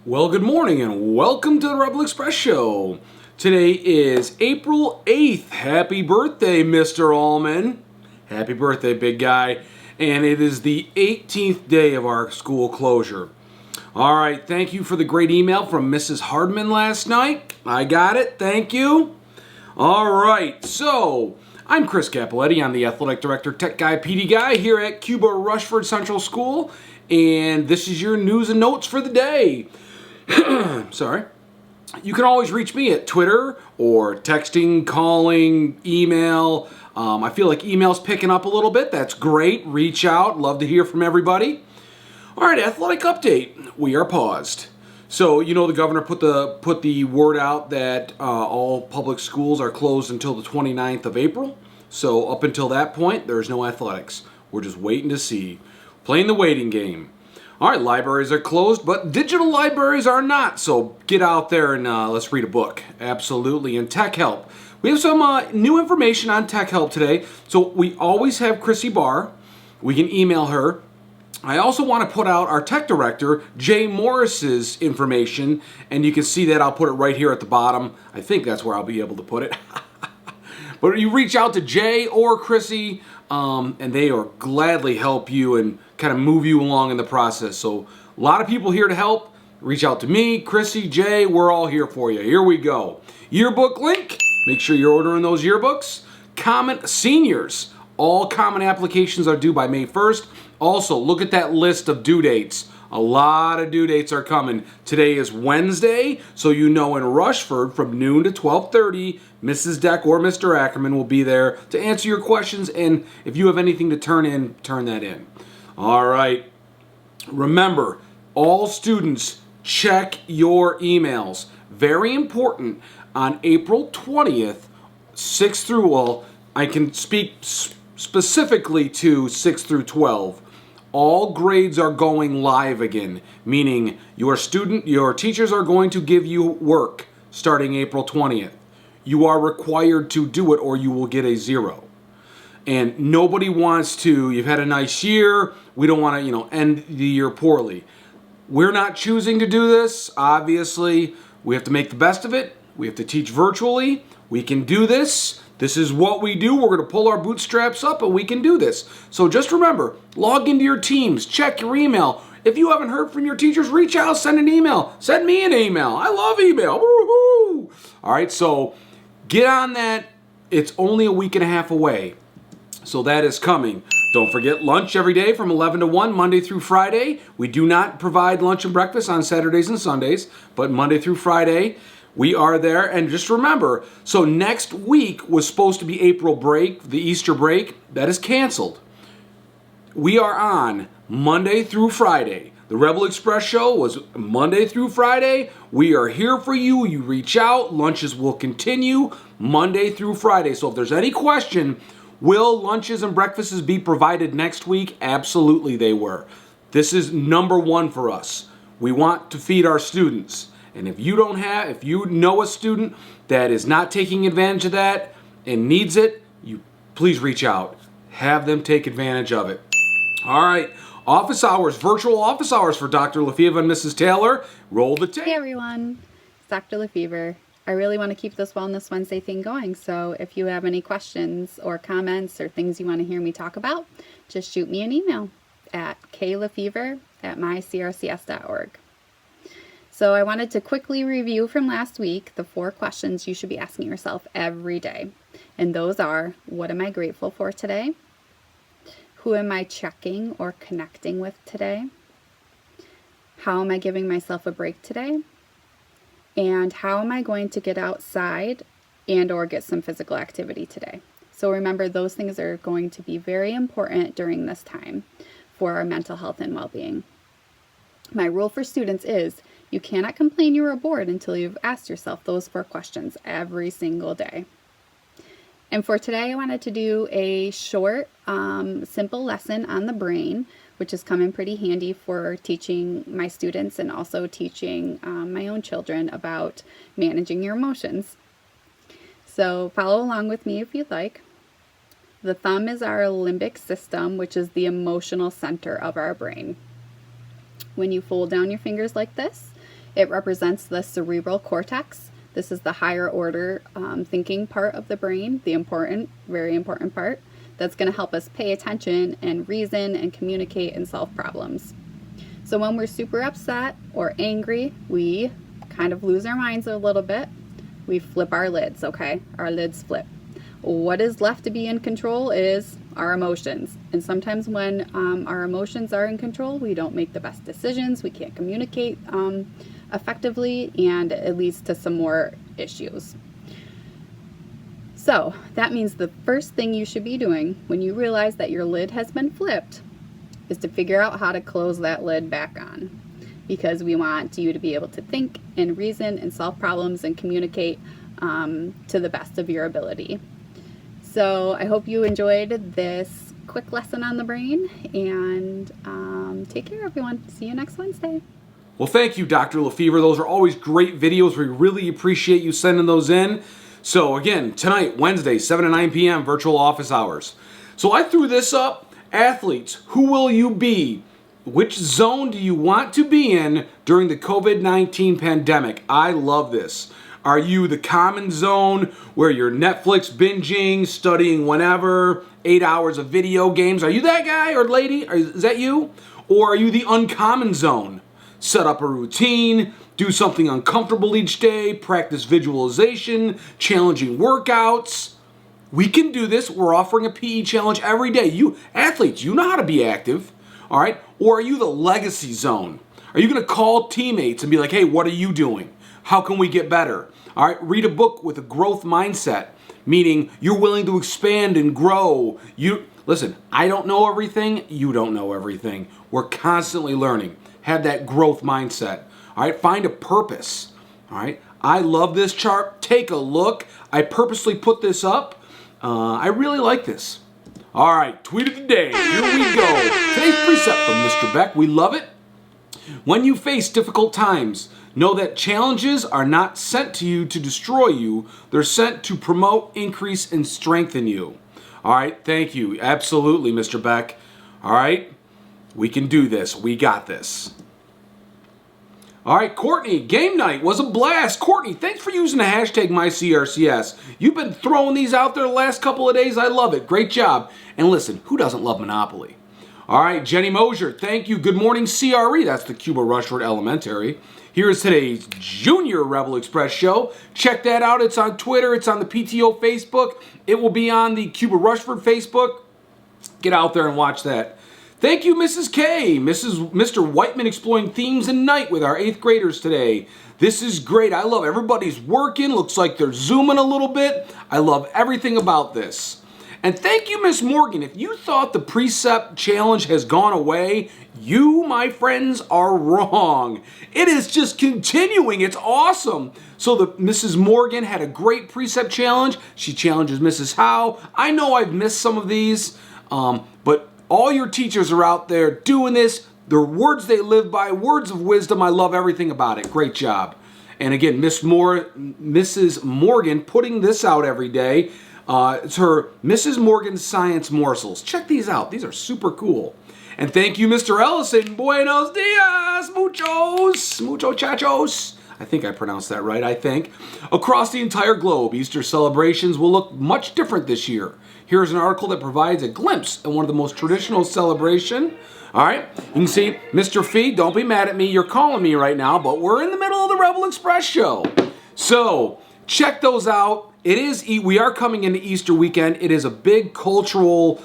Well, good morning and welcome to the Rebel Express Show. Today is April 8th. Happy birthday, Mr. Allman. Happy birthday, big guy. And it is the 18th day of our school closure. All right, thank you for the great email from Mrs. Hardman last night. I got it, thank you. All right, so I'm Chris Capoletti. I'm the Athletic Director, Tech Guy, PD Guy here at Cuba Rushford Central School. And this is your news and notes for the day. Sorry. You can always reach me at Twitter or texting, calling, email. I feel like email's picking up a little bit. That's great. Reach out. Love to hear from everybody. All right, athletic update. We are paused. So, you know, the governor put the word out that all public schools are closed until the 29th of April. So up until that point, there's no athletics. We're just waiting to see. Playing the waiting game. All right, libraries are closed, but digital libraries are not. So get out there and let's read a book. Absolutely. And Tech Help. We have some new information on Tech Help today. So we always have Chrissy Barr. We can email her. I also want to put out our tech director, Jay Morris's information, and you can see that. I'll put it right here at the bottom. I think that's where I'll be able to put it. But you reach out to Jay or Chrissy, and they will gladly help you and kind of move you along in the process. So a lot of people here to help. Reach out to me, Chrissy, Jay. We're all here for you. Here we go. Yearbook link. Make sure you're ordering those yearbooks. Common seniors. All common applications are due by May 1st. Also, look at that list of due dates. A lot of due dates are coming. Today is Wednesday, so you know in Rushford from noon to 12:30, Mrs. Deck or Mr. Ackerman will be there to answer your questions, and if you have anything to turn in, turn that in. All right. Remember, all students, check your emails. Very important. On April 20th, 6 through, well, I can speak specifically to 6 through 12. All grades are going live again, meaning your teachers are going to give you work starting April 20th. You are required to do it or you will get a 0. And nobody wants to, you've had a nice year, we don't want to, end the year poorly. We're not choosing to do this, obviously. We have to make the best of it. We have to teach virtually. We can do this. This is what we do. We're going to pull our bootstraps up and we can do this. So just remember, log into your teams, check your email. If you haven't heard from your teachers, reach out, send an email. Send me an email. I love email. Woo-hoo! All right, so get on that. It's only a week and a half away. So that is coming. Don't forget lunch every day from 11 to 1, Monday through Friday. We do not provide lunch and breakfast on Saturdays and Sundays, but Monday through Friday, we are there. And just remember, so next week was supposed to be April break, the Easter break. That is canceled. We are on Monday through Friday. The Rebel Express Show was Monday through Friday. We are here for you. You reach out. Lunches will continue Monday through Friday. So if there's any question, will lunches and breakfasts be provided next week? Absolutely they were. This is number one for us. We want to feed our students. And if you know a student that is not taking advantage of that and needs it, you please reach out. Have them take advantage of it. All right, office hours, virtual office hours for Dr. Lefevre and Mrs. Taylor. Roll the tape. Hey everyone, it's Dr. Lefevre. I really want to keep this Wellness Wednesday thing going, so if you have any questions or comments or things you want to hear me talk about, just shoot me an email at klefevre@mycrcs.org. So I wanted to quickly review from last week the 4 questions you should be asking yourself every day. And those are, what am I grateful for today? Who am I checking or connecting with today? How am I giving myself a break today? And how am I going to get outside and or get some physical activity today? So remember, those things are going to be very important during this time for our mental health and well-being. My rule for students is you cannot complain you are bored until you've asked yourself those 4 questions every single day. And for today, I wanted to do a short, simple lesson on the brain, which is coming pretty handy for teaching my students and also teaching my own children about managing your emotions. So follow along with me if you'd like. The thumb is our limbic system, which is the emotional center of our brain. When you fold down your fingers like this, It represents the cerebral cortex. This is the higher order thinking part of the brain, the important, very important part, that's going to help us pay attention and reason and communicate and solve problems. So when we're super upset or angry, we kind of lose our minds a little bit. We flip our lids, okay? Our lids flip. What is left to be in control is our emotions. And sometimes when our emotions are in control, we don't make the best decisions, we can't communicate effectively, and it leads to some more issues. So that means the first thing you should be doing when you realize that your lid has been flipped is to figure out how to close that lid back on, because we want you to be able to think and reason and solve problems and communicate to the best of your ability. So I hope you enjoyed this quick lesson on the brain, and take care, everyone. See you next Wednesday. Well, thank you, Dr. Lefevre. Those are always great videos. We really appreciate you sending those in. So again, tonight, Wednesday, 7 to 9 p.m., virtual office hours. So I threw this up. Athletes, who will you be? Which zone do you want to be in during the COVID-19 pandemic? I love this. Are you the common zone where you're Netflix binging, studying whenever, 8 hours of video games? Are you that guy or lady? Is that you? Or are you the uncommon zone? Set up a routine, do something uncomfortable each day, practice visualization, challenging workouts. We can do this. We're offering a PE challenge every day. You athletes, you know how to be active, all right? Or are you the legacy zone? Are you going to call teammates and be like, hey, what are you doing? How can we get better? All right, read a book with a growth mindset, meaning you're willing to expand and grow. Listen, I don't know everything. You don't know everything. We're constantly learning. Have that growth mindset. All right, find a purpose. All right, I love this chart. Take a look. I purposely put this up. I really like this. All right, tweet of the day. Here we go. Today's precept from Mr. Beck. We love it. When you face difficult times, know that challenges are not sent to you to destroy you. They're sent to promote, increase, and strengthen you. All right, thank you. Absolutely, Mr. Beck. All right, we can do this. We got this. All right, Courtney, game night was a blast. Courtney, thanks for using the hashtag MyCRCS. You've been throwing these out there the last couple of days. I love it. Great job. And listen, who doesn't love Monopoly? All right, Jenny Mosier, thank you. Good morning, CRE. That's the Cuba Rushford Elementary. Here is today's Junior Rebel Express show. Check that out. It's on Twitter. It's on the PTO Facebook. It will be on the Cuba Rushford Facebook. Get out there and watch that. Thank you, Mrs. K. Mr. Whiteman exploring themes and night with our 8th graders today. This is great. I love everybody's working. Looks like they're zooming a little bit. I love everything about this. And thank you, Miss Morgan. If you thought the precept challenge has gone away, you, my friends, are wrong. It is just continuing. It's awesome. So Mrs. Morgan had a great precept challenge. She challenges Mrs. Howe. I know I've missed some of these, but all your teachers are out there doing this. They're words they live by, words of wisdom. I love everything about it. Great job. And again, Mrs. Morgan putting this out every day. It's her Mrs. Morgan's Science Morsels. Check these out. These are super cool. And thank you, Mr. Ellison. Buenos dias, muchachos. I think I pronounced that right, I think. Across the entire globe, Easter celebrations will look much different this year. Here's an article that provides a glimpse at one of the most traditional celebration. All right, you can see, Mr. Fee, don't be mad at me. You're calling me right now, but we're in the middle of the Rebel Express show. So check those out. We are coming into Easter weekend. It is a big cultural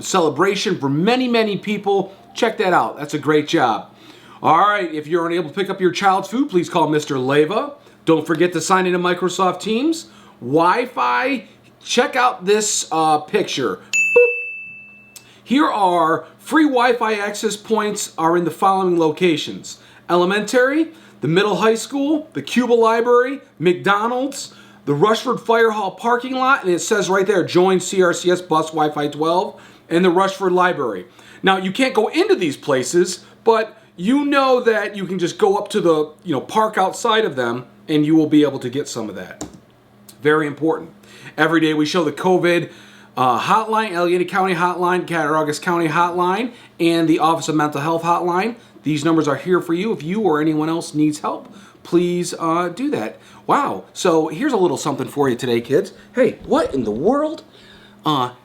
celebration for many, many people. Check that out. That's a great job. All right, if you're unable to pick up your child's food, please call Mr. Leva. Don't forget to sign into Microsoft Teams. Wi-Fi. Check out this picture. Boop. Here are free Wi-Fi access points are in the following locations. Elementary, the Middle High School, the Cuba Library, McDonald's, the Rushford Fire Hall parking lot, and it says right there, join CRCS Bus Wi-Fi 12, and the Rushford Library. Now, you can't go into these places, but you know that you can just go up to the park outside of them, and you will be able to get some of that. Very important. Every day we show the COVID hotline, Allegheny County hotline, Cattaraugus County hotline, and the Office of Mental Health hotline. These numbers are here for you. If you or anyone else needs help, please do that. Wow. So here's a little something for you today, kids. Hey, what in the world?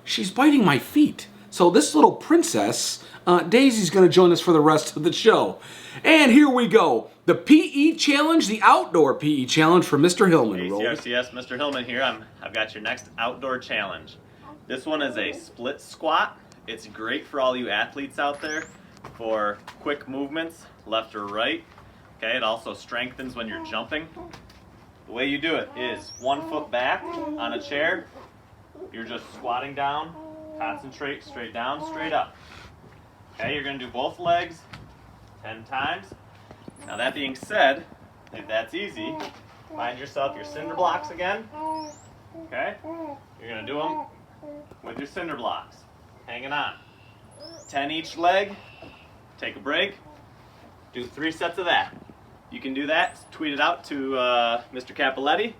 She's biting my feet. So this little princess, Daisy's going to join us for the rest of the show. And here we go. The PE challenge, the outdoor PE challenge for Mr. Hillman. Hey, CRCS, Mr. Hillman here. I've got your next outdoor challenge. This one is a split squat. It's great for all you athletes out there for quick movements, left or right. Okay, it also strengthens when you're jumping. The way you do it is 1 foot back on a chair. You're just squatting down, concentrate, straight down, straight up. Okay, you're going to do both legs 10 times. Now that being said, if that's easy, find yourself your cinder blocks again. Okay, you're going to do them with your cinder blocks, hanging on. 10 each leg, take a break, do 3 sets of that. You can do that, tweet it out to Mr. Capoletti,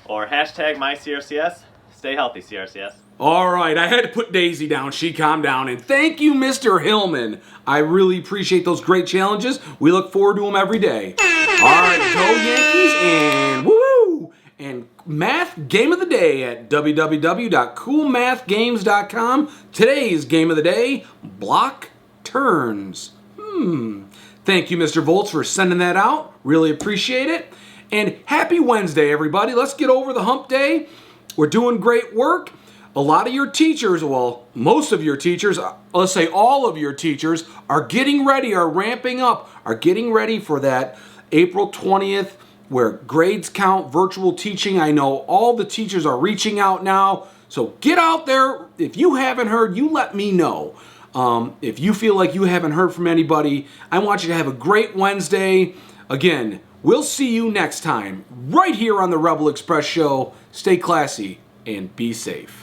or hashtag MyCRCS. Stay healthy, CRCS. All right, I had to put Daisy down. She calmed down. And thank you, Mr. Hillman. I really appreciate those great challenges. We look forward to them every day. All right, go Yankees, and woo! And math game of the day at www.coolmathgames.com. Today's game of the day, block turns. Thank you, Mr. Volts, for sending that out. Really appreciate it. And happy Wednesday, everybody. Let's get over the hump day. We're doing great work. A lot of your teachers, well, most of your teachers, let's say all of your teachers, are getting ready, are ramping up, are getting ready for that April 20th where grades count, virtual teaching. I know all the teachers are reaching out now. So get out there. If you haven't heard, you let me know. If you feel like you haven't heard from anybody, I want you to have a great Wednesday. Again, we'll see you next time right here on the Rebel Express Show. Stay classy and be safe.